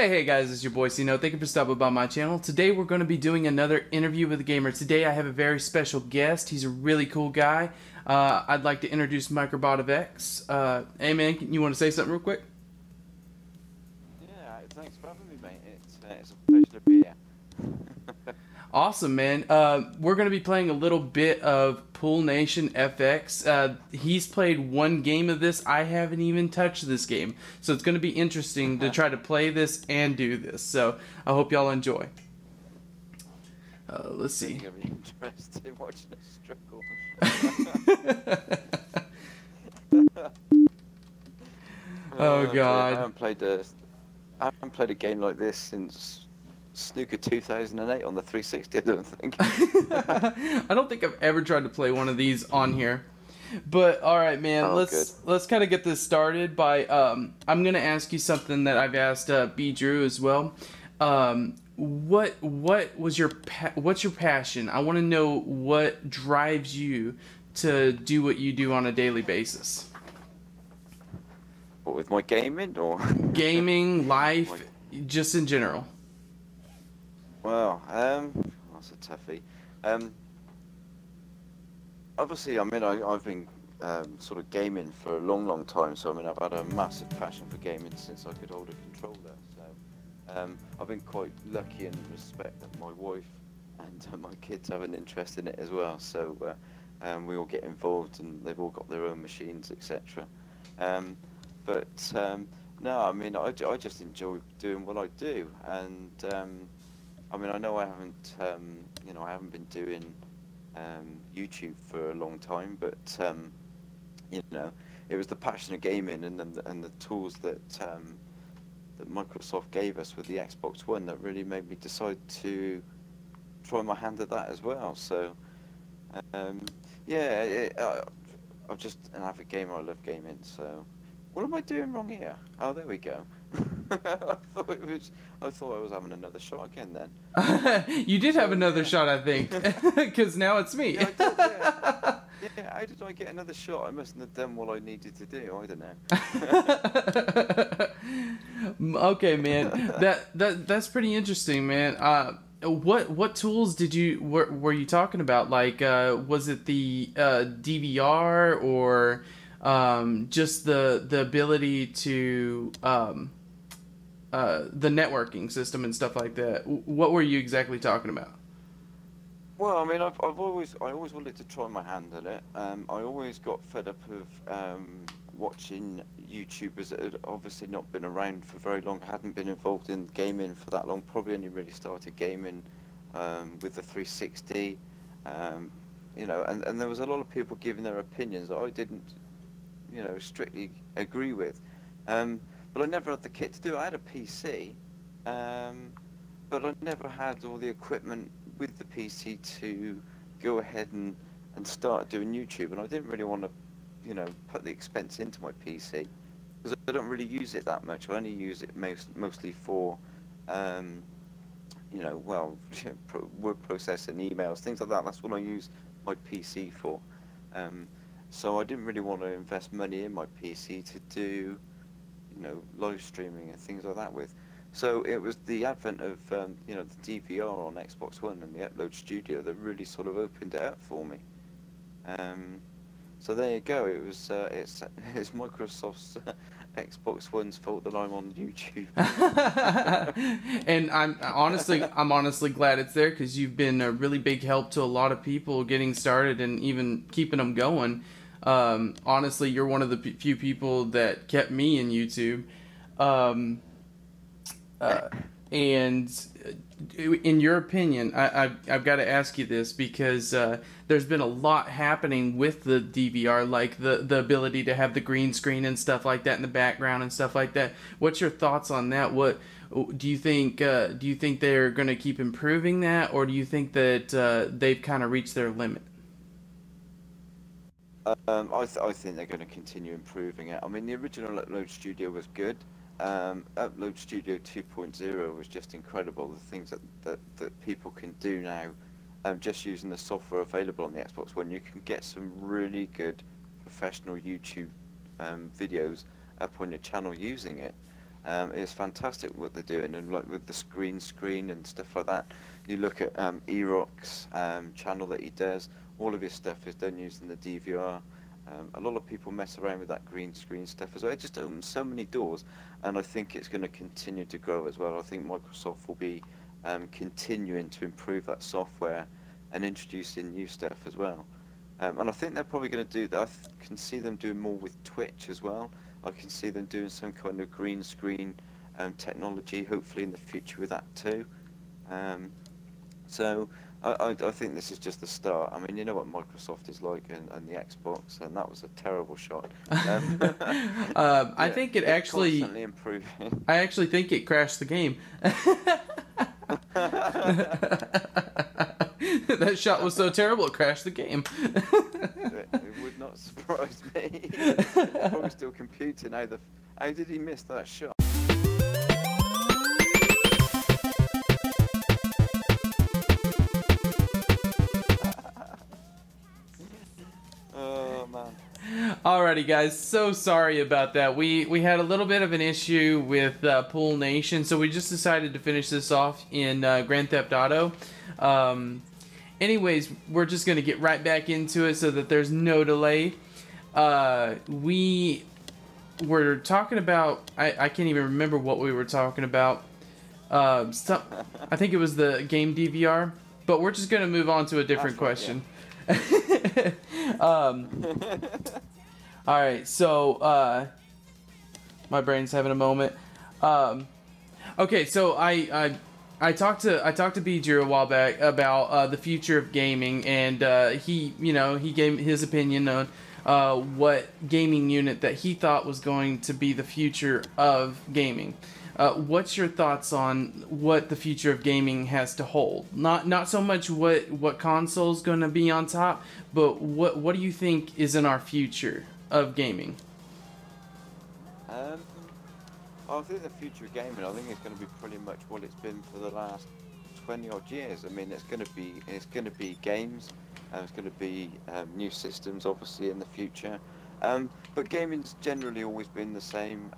Hey guys, it's your boy Cino. Thank you for stopping by my channel. Today we're going to be doing another interview with a gamer. Today I have a very special guest. He's a really cool guy. I'd like to introduce MicroBox Of X. Hey man, you want to say something real quick? Yeah, thanks for having me, mate. It's a pleasure to be here. Awesome, man. We're going to be playing a little bit of Pool Nation FX. He's played one game of this. I haven't even touched this game. So it's going to be interesting to try to play this and do this. So I hope y'all enjoy. Let's see. You're gonna be interested in watching us struggle. Oh God. I haven't played a game like this since Snooker 2008 on the 360. I don't think. I don't think I've ever tried to play one of these on here. But all right, man. Let's kind of get this started by I'm gonna ask you something that I've asked B Drew as well. What was what's your passion? I want to know what drives you to do what you do on a daily basis. What, with my gaming or gaming, life, just in general? Well, that's a toughie. Obviously, I mean, I've been sort of gaming for a long time. So I mean, I've had a massive passion for gaming since I could hold a controller. So I've been quite lucky and respect that my wife and my kids have an interest in it as well. So we all get involved, and they've all got their own machines, etc. No, I mean, I just enjoy doing what I do, and I mean, I know I haven't, you know, I haven't been doing YouTube for a long time, but you know, it was the passion of gaming and the tools that that Microsoft gave us with the Xbox One that really made me decide to try my hand at that as well. So yeah, I'm just an avid gamer. I love gaming. So what am I doing wrong here? Oh, there we go. I thought I was having another shot again then. You did have another shot, I think, because now it's me. Yeah, I did, yeah. Yeah, how did I get another shot? I mustn't have done what I needed to do. I don't know. Okay, man. That's pretty interesting, man. What tools were you talking about? Like, was it the DVR or just the ability to the networking system and stuff like that? What were you exactly talking about? Well, I mean, I always wanted to try my hand at it. I always got fed up of watching YouTubers that had obviously not been around for very long, hadn't been involved in gaming for that long. Probably only really started gaming with the 360. You know, and there was a lot of people giving their opinions that I didn't, you know, strictly agree with. But I never had the kit to do it. I had a PC, but I never had all the equipment with the PC to go ahead and start doing YouTube. And I didn't really want to, you know, put the expense into my PC because I don't really use it that much. I only use it mostly for, you know, well, word processing, emails, things like that. That's what I use my PC for. So I didn't really want to invest money in my PC to do, you know, live streaming and things like that with. So it was the advent of, you know, the DVR on Xbox One and the Upload Studio that really sort of opened it up for me. So there you go. It was it's Microsoft's Xbox One's fault that I'm on YouTube. And I'm honestly glad it's there because you've been a really big help to a lot of people getting started and even keeping them going. Honestly, you're one of the few people that kept me in YouTube. And in your opinion, I've got to ask you this because there's been a lot happening with the DVR, like the ability to have the green screen and stuff like that in the background and stuff like that. What's your thoughts on that? What do you think? Do you think they're going to keep improving that, or do you think that they've kind of reached their limit? I think they're going to continue improving it. I mean, the original Upload Studio was good. Upload Studio 2.0 was just incredible. The things that people can do now, just using the software available on the Xbox One, you can get some really good professional YouTube videos up on your channel using it. It's fantastic what they're doing, and like with the screen and stuff like that. You look at Erock's channel that he does. All of his stuff is done using the DVR. A lot of people mess around with that green screen stuff as well. It just opens so many doors, and I think it's going to continue to grow as well. I think Microsoft will be continuing to improve that software and introducing new stuff as well. And I think they're probably going to do that. I can see them doing more with Twitch as well. I can see them doing some kind of green screen technology, hopefully in the future with that too. So I think this is just the start. I mean, you know what Microsoft is like, and the Xbox, and that was a terrible shot. I think it actually constantly improving. I actually think it crashed the game. That shot was so terrible it crashed the game. It would not surprise me. Probably still computing. How did he miss that shot? Oh man. Alrighty, guys. So sorry about that. We had a little bit of an issue with Pool Nation, so we just decided to finish this off in Grand Theft Auto. Anyways, we're just gonna get right back into it so that there's no delay. We were talking about I can't even remember what we were talking about. I think it was the game DVR, but we're just gonna move on to a different question. Yeah. All right, so my brain's having a moment. Okay, so I talked to BG a while back about the future of gaming, and he gave his opinion on what gaming unit that he thought was going to be the future of gaming. What's your thoughts on what the future of gaming has to hold? Not so much what console's going to be on top, but what do you think is in our future of gaming? I think the future of gaming, I think it's going to be pretty much what it's been for the last 20 odd years. I mean, it's going to be games, and it's going to be new systems, obviously, in the future. But gaming's generally always been the same.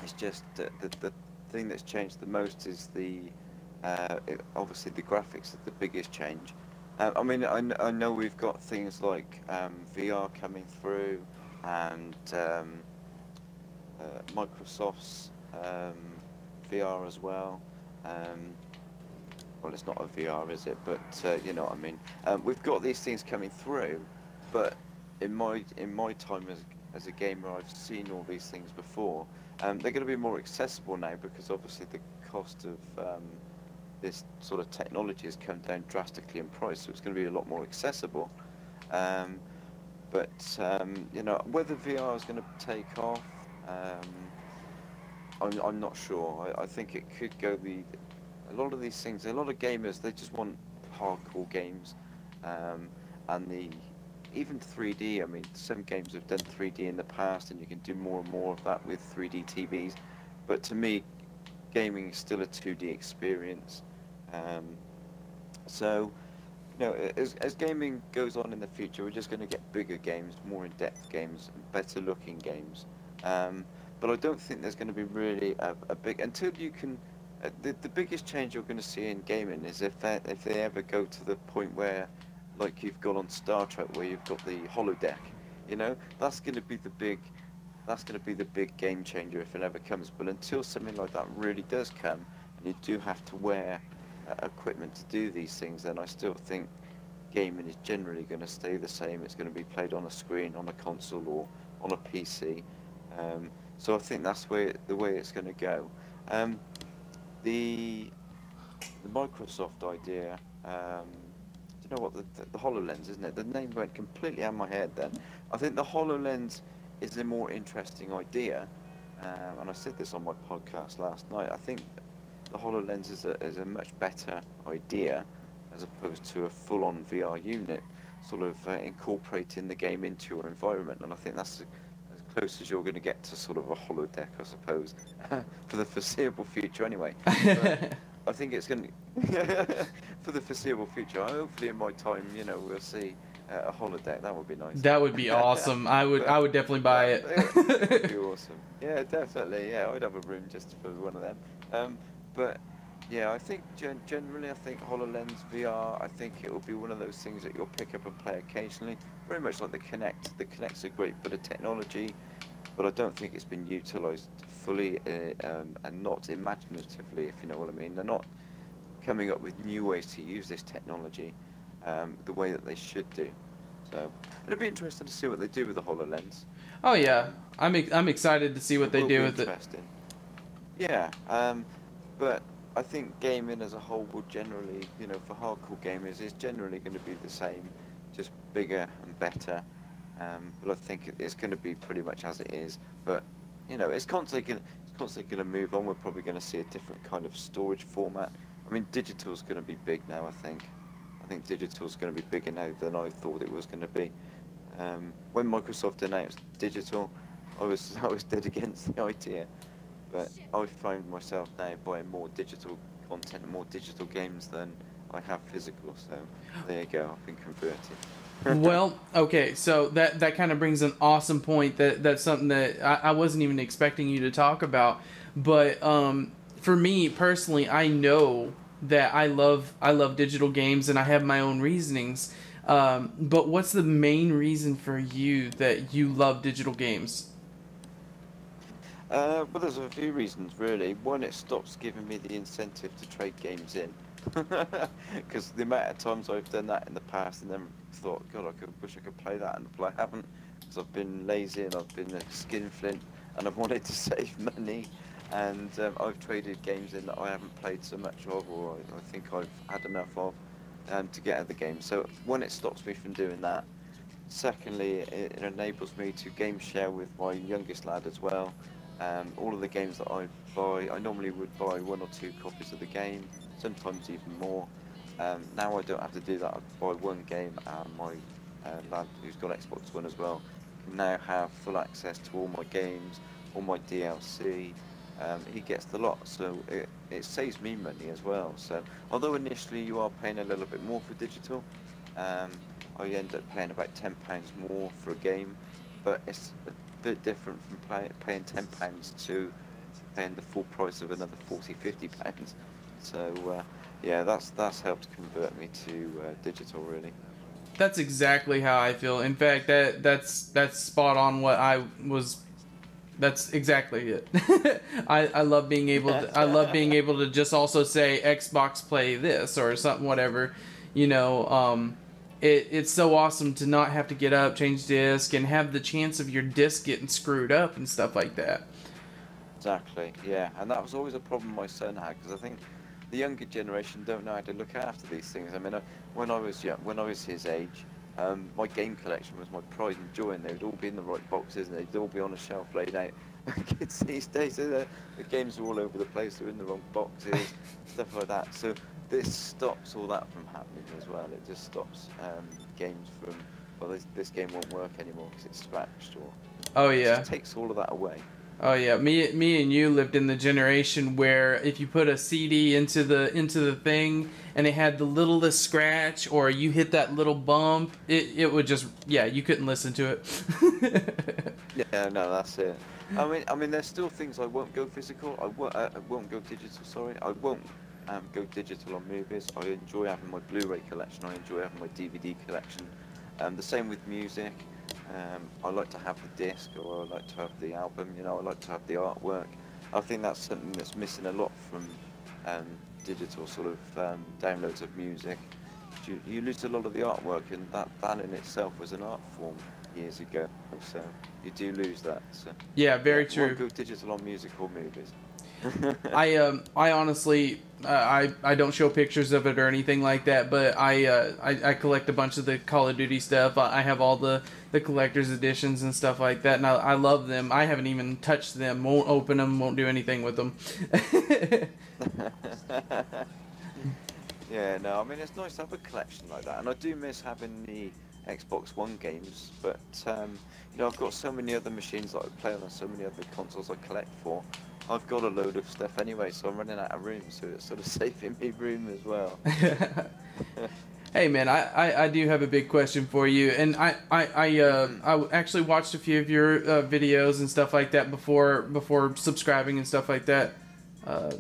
It's just the thing that's changed the most is obviously the graphics are the biggest change. I mean, I know we've got things like VR coming through, and Microsoft's VR as well. Well, it's not a VR, is it? But you know what I mean. We've got these things coming through, but in my time as a gamer, I've seen all these things before. They're going to be more accessible now because obviously the cost of this sort of technology has come down drastically in price, so it's going to be a lot more accessible. But you know, whether VR is going to take off, I'm not sure. I think it could go a lot of these things, a lot of gamers, they just want hardcore games, and even 3D. I mean, some games have done 3D in the past, and you can do more and more of that with 3D TVs. But to me, gaming is still a 2D experience. So, you know, as gaming goes on in the future, we're just going to get bigger games, more in-depth games, better looking games. But I don't think there's going to be really a big, until you can. The biggest change you're going to see in gaming is if they ever go to the point where, like you've got on Star Trek, where you've got the holodeck, you know, that's going to be the big game changer if it ever comes. But until something like that really does come, and you do have to wear equipment to do these things, then I still think gaming is generally going to stay the same. It's going to be played on a screen, on a console, or on a PC. So I think that's the way it's going to go. The Microsoft idea, do you know what, the HoloLens, isn't it? The name went completely out of my head then. I think the HoloLens is a more interesting idea, and I said this on my podcast last night. I think the HoloLens is a much better idea as opposed to a full-on VR unit, sort of incorporating the game into your environment, and I think that's as close as you're going to get to sort of a holodeck, I suppose, for the foreseeable future anyway. But I think it's going to, for the foreseeable future, hopefully in my time, you know, we'll see a holodeck. That would be nice. That would be awesome. I would But definitely buy it would it. be awesome. Yeah, definitely. Yeah, I'd have a room just for one of them. But yeah, I think generally, I think HoloLens VR. I think it will be one of those things that you'll pick up and play occasionally. Very much like the Kinect. The Kinect's a great bit of technology, but I don't think it's been utilised fully and not imaginatively, if you know what I mean. They're not coming up with new ways to use this technology the way that they should do. So it'll be interesting to see what they do with the HoloLens. Oh yeah, Um, I'm excited to see what it they will do be with it. interesting. Yeah, but I think gaming as a whole will generally, you know, for hardcore gamers, is generally going to be the same, just bigger and better. But I think it's going to be pretty much as it is. But you know, it's constantly going to move on. We're probably going to see a different kind of storage format. I mean, digital's going to be big now. I think. I think digital's going to be bigger now than I thought it was going to be. When Microsoft announced digital, I was dead against the idea. But I find myself now buying more digital content and more digital games than I have physical. So there you go. I've been converted. Well, okay, so that kind of brings an awesome point. That's something that I wasn't even expecting you to talk about. But for me personally, I know that I love digital games and I have my own reasonings. But what's the main reason for you that you love digital games? Well, there's a few reasons really. One, it stops giving me the incentive to trade games in, because the amount of times I've done that in the past and then thought, God, wish I could play that, and I haven't, because I've been lazy and I've been a skinflint, and I've wanted to save money, and I've traded games in that I haven't played so much of, or I think I've had enough of, to get out of the game. So one, it stops me from doing that. Secondly, it enables me to game share with my youngest lad as well. All of the games that I buy, I normally would buy 1 or 2 copies of the game, sometimes even more. Now I don't have to do that. I buy one game, and my lad who's got Xbox One as well can now have full access to all my games, all my DLC. He gets the lot, so it saves me money as well. So although initially you are paying a little bit more for digital, um, I end up paying about £10 more for a game, but it's a bit different from paying £10 to paying the full price of another 40, £50. So yeah, that's helped convert me to digital really. That's exactly how I feel. In fact, that's spot on what I was. That's exactly it. I love being able to, I love being able to just also say Xbox play this or something, whatever, you know. It's so awesome to not have to get up, change disc, and have the chance of your disc getting screwed up and stuff like that. Exactly, yeah, and that was always a problem my son had, because I think the younger generation don't know how to look after these things. I mean, when I was young, when I was his age, my game collection was my pride and joy, and they would all be in the right boxes, and they'd all be on a shelf laid out. Kids these days, the games are all over the place, they're in the wrong boxes, stuff like that. So this stops all that from happening as well. It just stops games from, well, this game won't work anymore because it's scratched, or Oh it yeah. just takes all of that away. Oh yeah, me and you lived in the generation where if you put a CD into the thing and it had the littlest scratch or you hit that little bump, it would just, yeah, you couldn't listen to it. Yeah, no, that's it. I mean, there's still things I won't go physical. I won't go digital. Sorry, I won't go digital on movies. I enjoy having my Blu-ray collection. I enjoy having my DVD collection. The same with music. I like to have the disc, or I like to have the album. You know, I like to have the artwork. I think that's something that's missing a lot from um, digital sort of downloads of music. You lose a lot of the artwork, and that in itself was an art form years ago. So you do lose that. So Yeah, yeah, very true. won't go digital on music or movies. I honestly I don't show pictures of it or anything like that, but I collect a bunch of the Call of Duty stuff. I have all the collector's editions and stuff like that, and I love them. I haven't even touched them, won't open them, won't do anything with them. Yeah, no, I mean, it's nice to have a collection like that, and I do miss having the Xbox One games, but you know, I've got so many other machines that I play on and so many other consoles I collect for. I've got a load of stuff anyway, so I'm running out of room, so it's sort of saving me room as well. Hey man, I do have a big question for you, and I actually watched a few of your videos and stuff like that before subscribing and stuff like that.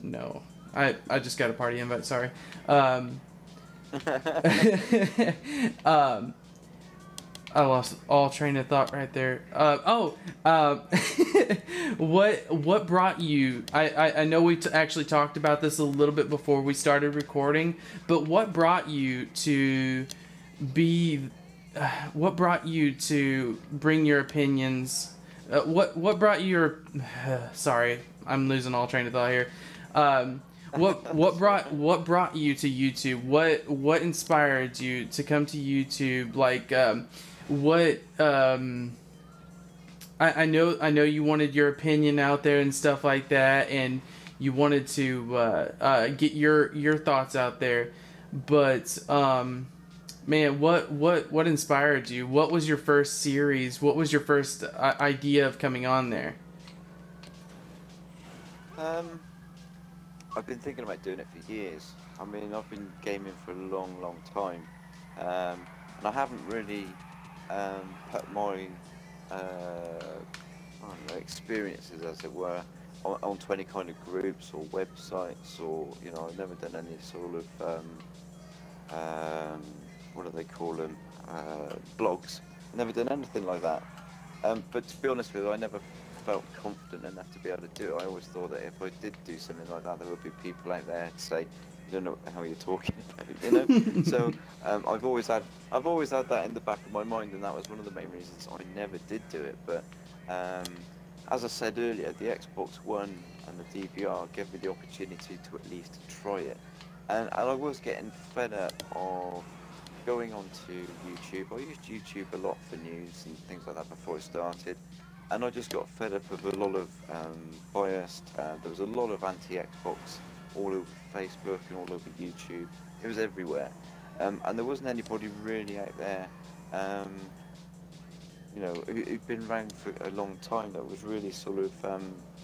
No, I just got a party invite. Sorry. Um, I lost all train of thought right there. What brought you? I know we actually talked about this a little bit before we started recording, but what brought you to be? What brought you to bring your opinions? What brought your? Sorry, I'm losing all train of thought here. What brought you to YouTube? What inspired you to come to YouTube? Like what I know you wanted your opinion out there and stuff like that, and you wanted to get your thoughts out there, but man, what inspired you? What was your first series? What was your first idea of coming on there? I've been thinking about doing it for years. I mean, I've been gaming for a long, long time, and I haven't really put my I don't know, experiences, as it were, onto any kind of groups or websites, or I've never done any sort of what do they call them, blogs. I've never done anything like that. But to be honest with you, I never felt confident enough to be able to do it. I always thought that if I did do something like that, there would be people out there to say, "You don't know what the hell you're talking about," So I've always had that in the back of my mind, and that was one of the main reasons I never did do it. But as I said earlier, the Xbox One and the DVR gave me the opportunity to at least try it, and I was getting fed up of going onto YouTube. I used YouTube a lot for news and things like that before I started. And I just got fed up with a lot of biased, there was a lot of anti-Xbox all over Facebook and all over YouTube. It was everywhere. And there wasn't anybody really out there, who'd been around for a long time that was really sort of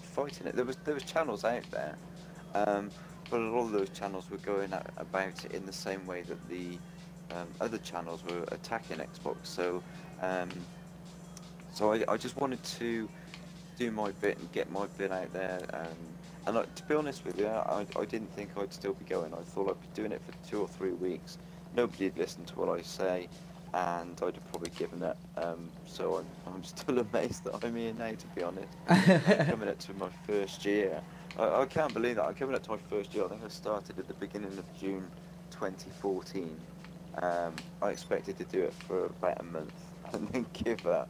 fighting it. There was channels out there, but a lot of those channels were going about it in the same way that the other channels were attacking Xbox. So I just wanted to do my bit and get my bit out there, and to be honest with you, I didn't think I'd still be going. I thought I'd be doing it for 2 or 3 weeks. Nobody'd listen to what I say, and I'd have probably given up. So I'm still amazed that I'm here now, to be honest. I'm coming up to my first year. I can't believe that. I'm coming up to my first year. I think I started at the beginning of June 2014. I expected to do it for about a month and then give up.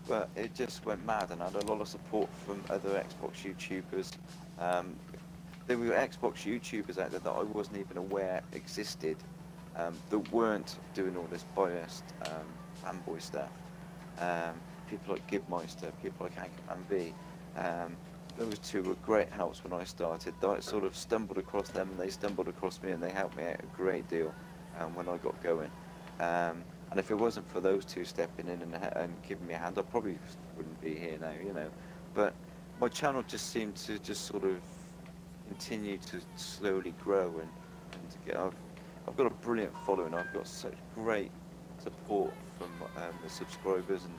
But it just went mad, and I had a lot of support from other Xbox YouTubers. There were Xbox YouTubers out there that I wasn't even aware existed, that weren't doing all this biased fanboy stuff. People like Gibmeister, people like Anchorman V. Those two were great helps when I started. I sort of stumbled across them, and they stumbled across me, and they helped me out a great deal when I got going. And if it wasn't for those two stepping in and giving me a hand, I probably wouldn't be here now, But my channel just seemed to just sort of continue to slowly grow, and to get. I've got a brilliant following. I've got such great support from the subscribers and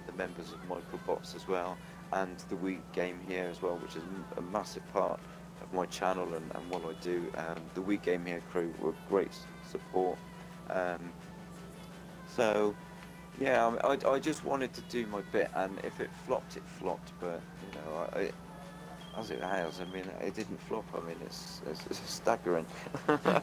the members of MicroBox as well, and the Wii Game here as well, which is a massive part of my channel and what I do. The Wii Game here crew were great support. So, yeah, I just wanted to do my bit, and if it flopped, it flopped. But as it has, I mean, it didn't flop. I mean, it's staggering.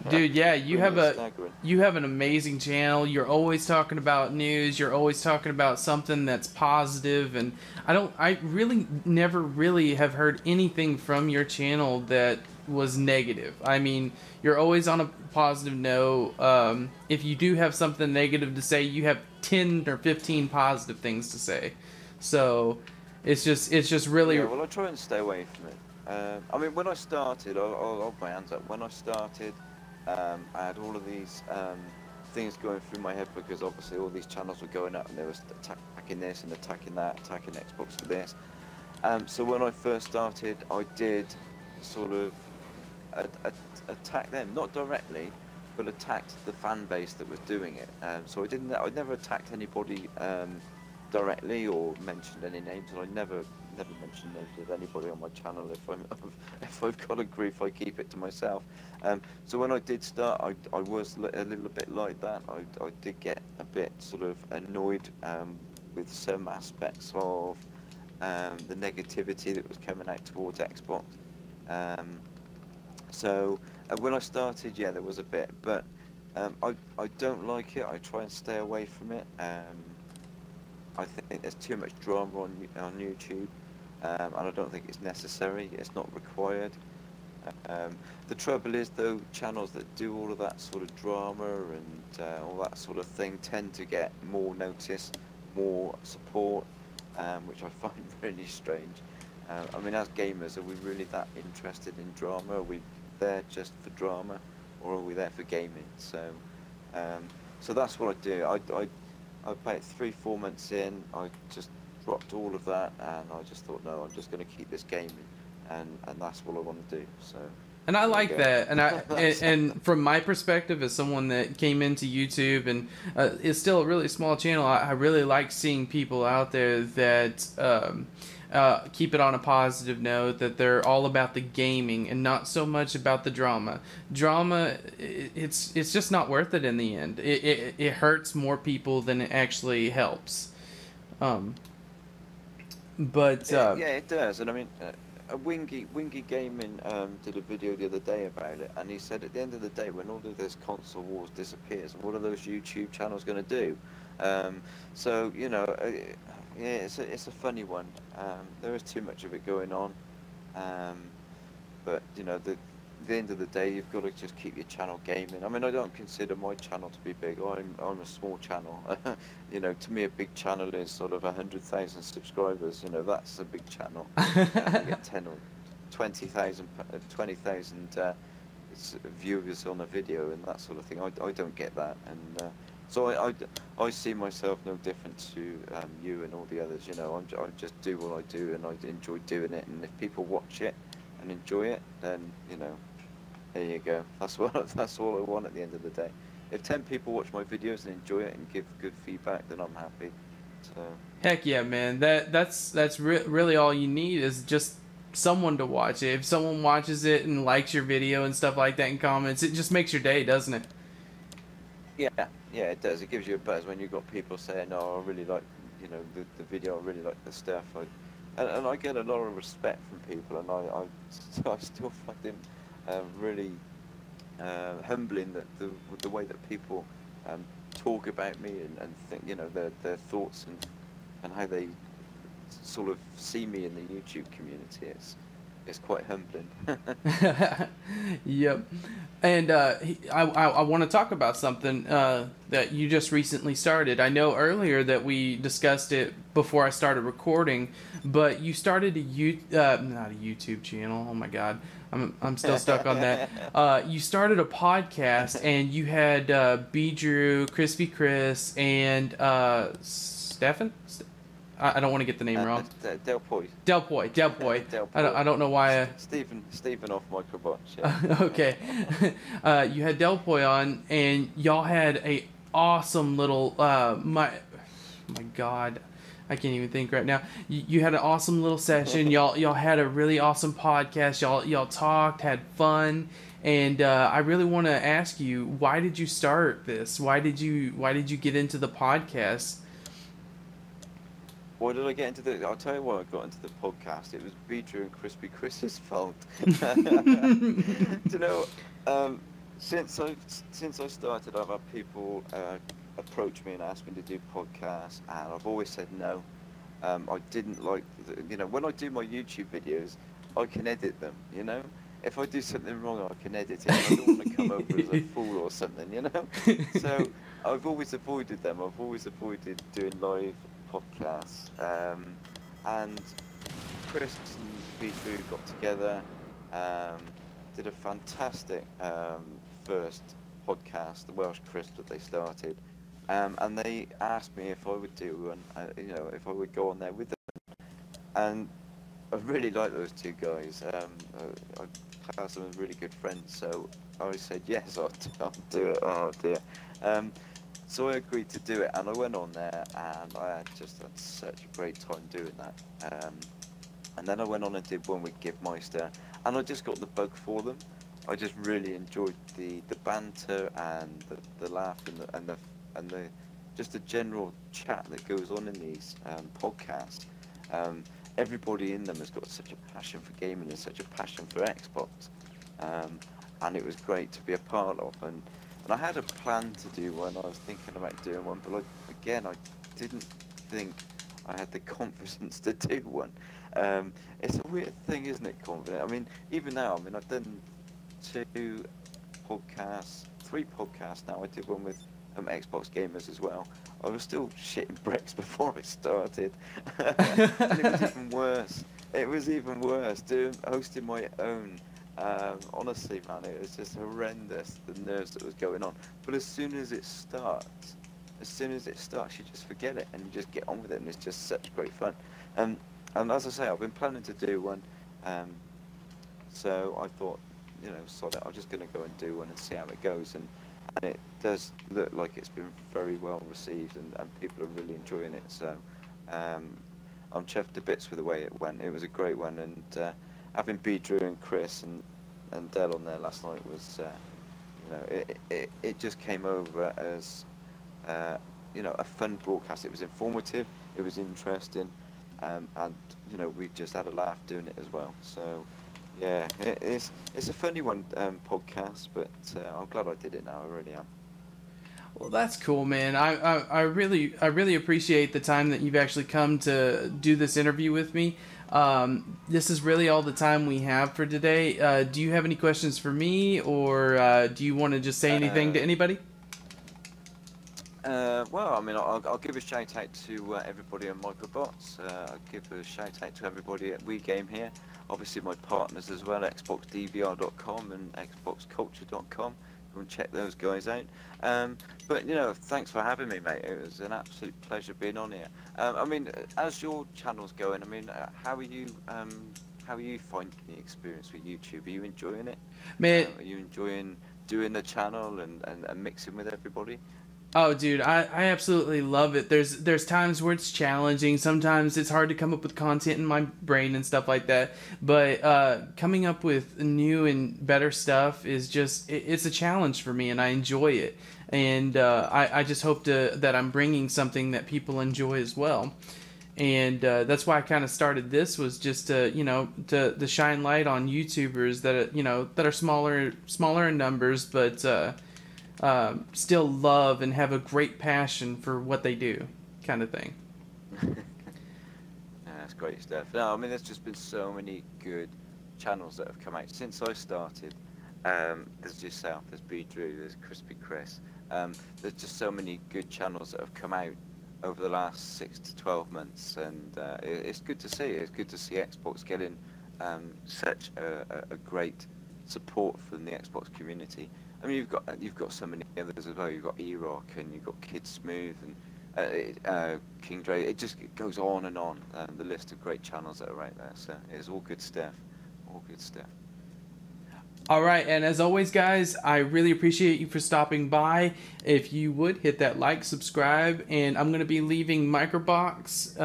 Dude, yeah, you have staggering. you have an amazing channel. You're always talking about news. You're always talking about something that's positive, and I really never really have heard anything from your channel that was negative. I mean, you're always on a positive note. If you do have something negative to say, you have 10 or 15 positive things to say. So it's just really. Yeah, well, I try and stay away from it. I mean, when I started, I'll hold my hands up. When I started, I had all of these things going through my head, because obviously all these channels were going up, and they were attacking this and attacking that, attacking Xbox for this. So when I first started, I did sort of attack them, not directly, but attacked the fan base that was doing it. So I never attacked anybody directly or mentioned any names, and I never mentioned names with anybody on my channel. If I've got a grief, I keep it to myself. So when I did start, I was a little bit like that. I did get a bit sort of annoyed with some aspects of the negativity that was coming out towards Xbox. So when I started, yeah, there was a bit, but I don't like it. I try and stay away from it. I think there's too much drama on YouTube, and I don't think it's necessary. It's not required. The trouble is, though, channels that do all of that sort of drama and all that sort of thing tend to get more notice, more support, which I find really strange. I mean, as gamers, are we really that interested in drama? Are we there just for drama, or are we there for gaming? So, so that's what I do. About 3-4 months in, I just dropped all of that, and I just thought, no, I'm just going to keep this gaming, and that's what I want to do. So. And I like that, and from my perspective as someone that came into YouTube and is still a really small channel, I really like seeing people out there that keep it on a positive note, that they're all about the gaming and not so much about the drama. Drama, it's just not worth it in the end. It hurts more people than it actually helps. But yeah, it does, and I mean. Wingy Gaming did a video the other day about it, and he said at the end of the day, when all of this console wars disappears, what are those YouTube channels going to do? So you know, yeah, it's a funny one. There is too much of it going on, but you know, the end of the day, you've got to just keep your channel gaming. I mean, I don't consider my channel to be big. I'm a small channel. You know, to me, a big channel is sort of 100,000 subscribers. You know, that's a big channel. You get 10 or 20,000 viewers on a video and that sort of thing. I don't get that, and so I see myself no different to you and all the others. You know, I just do what I do, and I enjoy doing it. And if people watch it and enjoy it, then you know. There you go. That's all I want at the end of the day. If 10 people watch my videos and enjoy it and give good feedback, then I'm happy. So. Heck yeah, man. That's really all you need is just someone to watch it. If someone watches it and likes your video and stuff like that in comments, it just makes your day, doesn't it? Yeah, it does. It gives you a buzz when you've got people saying, "Oh, I really like, you know, the video. I really like the stuff." And I get a lot of respect from people, and I still find them. Really humbling that the way that people talk about me and think, you know, their thoughts and how they sort of see me in the YouTube community. It's quite humbling. Yep. And I want to talk about something that you just recently started. I know earlier that we discussed it before I started recording, but you started not a YouTube channel. Oh my God, I'm still stuck on that. You started a podcast, and you had B. Drew, Crispy Chris, and Stefan. I don't want to get the name wrong. Del Poy. I don't know why. Stephen off MicroBox. Yeah. Okay. You had Del Poy on, and y'all had a awesome little my God, I can't even think right now. You had an awesome little session. Y'all had a really awesome podcast. Y'all talked, had fun, and I really want to ask you, why did you start this? Why did you get into the podcast? Why did I get into the? I'll tell you why I got into the podcast. It was Beatrice and Crispy Chris's fault. You know, since I started, I've had people approach me and ask me to do podcasts, and I've always said no. I didn't like, you know, when I do my YouTube videos, I can edit them. You know, if I do something wrong, I can edit it. I don't want to come over as a fool or something. You know, so I've always avoided them. I've always avoided doing live podcasts, and Chris and B2 got together, did a fantastic first podcast, the Welsh Crisp that they started, and they asked me if I would do one, you know, if I would go on there with them, and I really like those two guys. I class them as really good friends, so I said yes, I'll do it. Oh dear. Um, so I agreed to do it, and I went on there, and I had such a great time doing that. And then I went on and did one with Gibmeister, and I just got the bug for them. I just really enjoyed the banter and the laugh and the just the general chat that goes on in these podcasts. Everybody in them has got such a passion for gaming and such a passion for Xbox, and it was great to be a part of. And I had a plan to do one. I was thinking about doing one, but I didn't think I had the confidence to do one. It's a weird thing, isn't it, confident? I mean, even now, I mean, I've done three podcasts now. I did one with Xbox gamers as well. I was still shitting bricks before I started. And it was even worse. It was even worse hosting my own. Honestly, man, it was just horrendous, the nerves that was going on. But as soon as it starts, you just forget it and you just get on with it, and it's just such great fun. And as I say, I've been planning to do one. So I thought, you know, sod it, I'm just going to go and do one and see how it goes. And it does look like it's been very well received, and people are really enjoying it. So I'm chuffed to bits with the way it went. It was a great one, and having B. Drew and Chris and Dell on there last night was, you know, it just came over as, you know, a fun broadcast. It was informative, it was interesting, and you know, we just had a laugh doing it as well. So yeah, it's a funny one, podcast, but I'm glad I did it now. I really am. Well, that's cool, man. I really appreciate the time that you've actually come to do this interview with me. This is really all the time we have for today. Do you have any questions for me, or do you want to just say anything to anybody? Well, I mean, I'll give a shout out to everybody on MicroBox. I'll give a shout out to everybody at We Game here. Obviously, my partners as well, XboxDVR.com and XboxCulture.com. Go and check those guys out. But you know, thanks for having me, mate. It was an absolute pleasure being on here. I mean, as your channel's going, I mean, how are you finding the experience with YouTube? Are you enjoying it? Man, are you enjoying doing the channel and mixing with everybody? oh, dude, I absolutely love it. There's times where it's challenging. Sometimes it's hard to come up with content in my brain and stuff like that. But coming up with new and better stuff is just, it's a challenge for me, and I enjoy it. And I just hope that I'm bringing something that people enjoy as well. And that's why I kind of started this, was just to, you know, to shine light on YouTubers that, you know, that are smaller in numbers, but still love and have a great passion for what they do, kind of thing. That's great stuff. No, I mean, there's just been so many good channels that have come out since I started. There's yourself, there's B. Drew, there's Crispy Chris. There's just so many good channels that have come out over the last 6 to 12 months, and it's good to see. It's good to see Xbox getting such a great support from the Xbox community. I mean, you've got so many others as well. You've got E-Rock, and you've got Kid Smooth, and King Dre. It just goes on and on. The list of great channels that are out there. So it's all good stuff. All good stuff. All right, and as always, guys, I really appreciate you for stopping by. If you would, hit that like, subscribe, and I'm going to be leaving MicroBox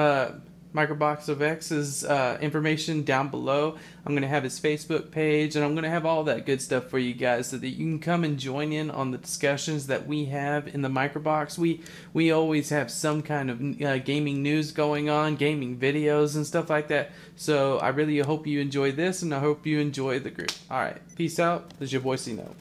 of X's information down below. I'm going to have his Facebook page, and I'm going to have all that good stuff for you guys so that you can come and join in on the discussions that we have in the MicroBox. We always have some kind of gaming news going on, gaming videos and stuff like that. So I really hope you enjoy this, and I hope you enjoy the group. All right, peace out. This is your boy C-Note.